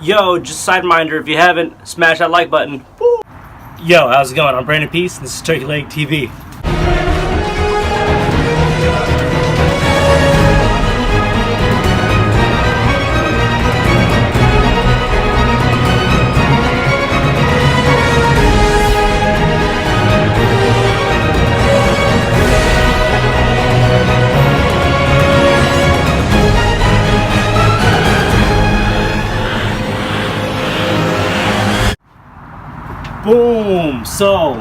Yo, just side reminder, if you haven't, smash that like button. Woo! Yo, how's it going? I'm Brandon Peace, and this is Turkey Leg TV. Boom! So,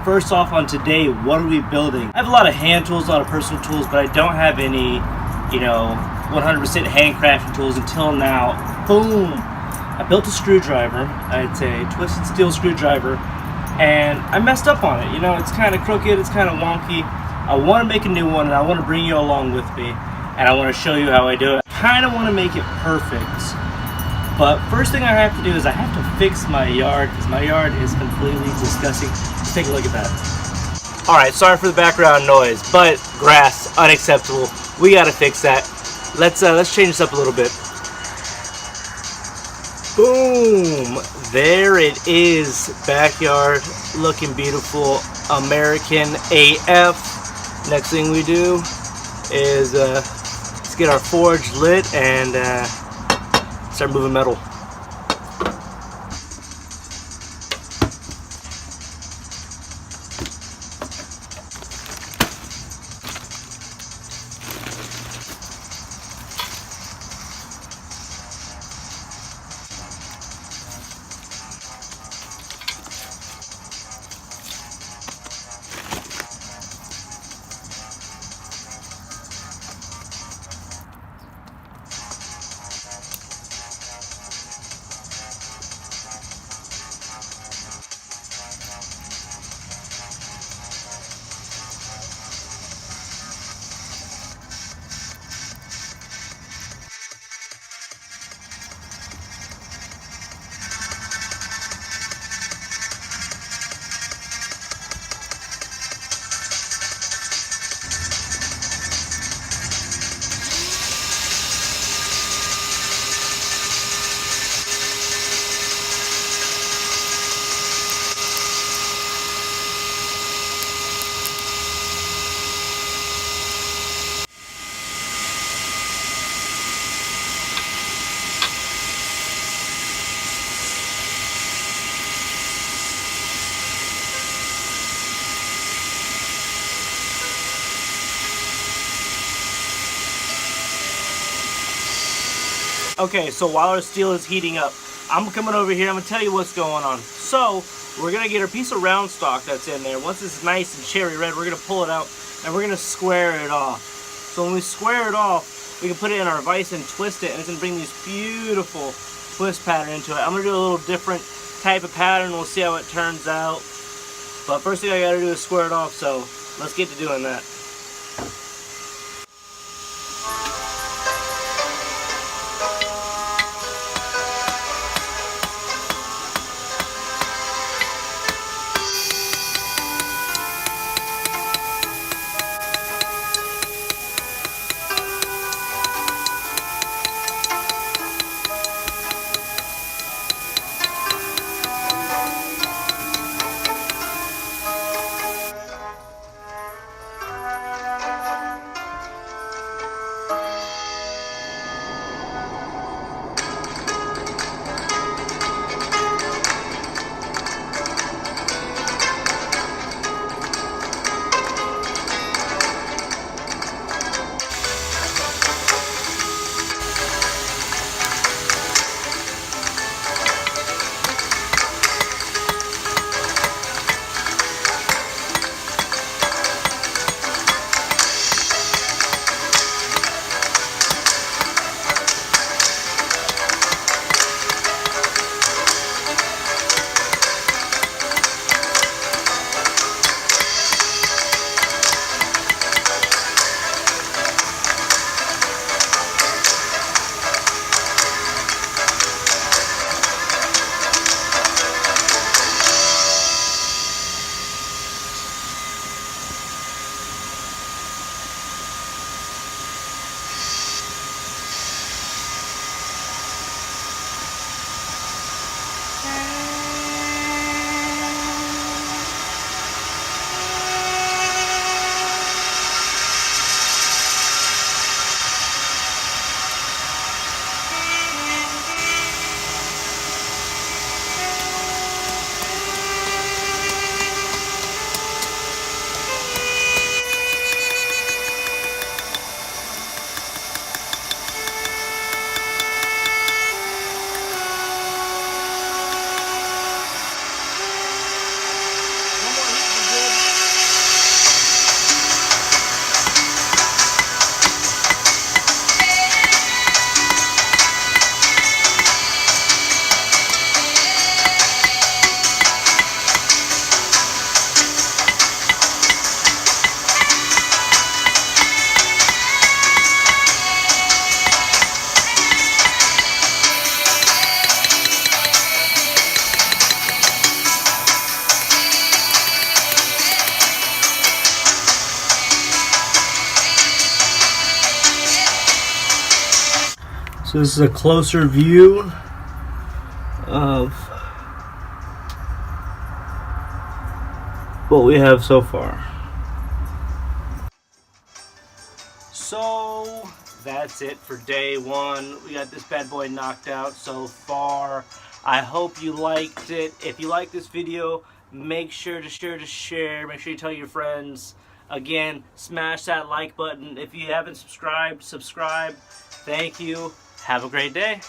first off on today, what are we building? I have a lot of hand tools, a lot of personal tools, but I don't have any, 100% handcrafted tools until now. Boom! I built a screwdriver. It's a twisted steel screwdriver, and I messed up on it. It's kind of crooked, it's kind of wonky. I want to make a new one, and I want to bring you along with me, and I want to show you how I do it. I kind of want to make it perfect. But first thing I have to do is I have to fix my yard, because my yard is completely disgusting. Let's take a look at that. Alright, sorry for the background noise, but grass, unacceptable. We gotta fix that. Let's change this up a little bit. Boom! There it is. Backyard, looking beautiful. American AF. Next thing we do is let's get our forge lit and start moving metal. Okay, so while our steel is heating up, I'm coming over here, I'm going to tell you what's going on. So, we're going to get our piece of round stock that's in there. Once it's nice and cherry red, we're going to pull it out and we're going to square it off. So when we square it off, we can put it in our vise and twist it, and it's going to bring this beautiful twist pattern into it. I'm going to do a little different type of pattern. We'll see how it turns out. But first thing I got to do is square it off, so let's get to doing that. So this is a closer view of what we have so far. So that's it for day one. We got this bad boy knocked out so far. I hope you liked it. If you like this video, make sure to share. Make sure you tell your friends. Again, smash that like button. If you haven't subscribed, subscribe. Thank you. Have a great day.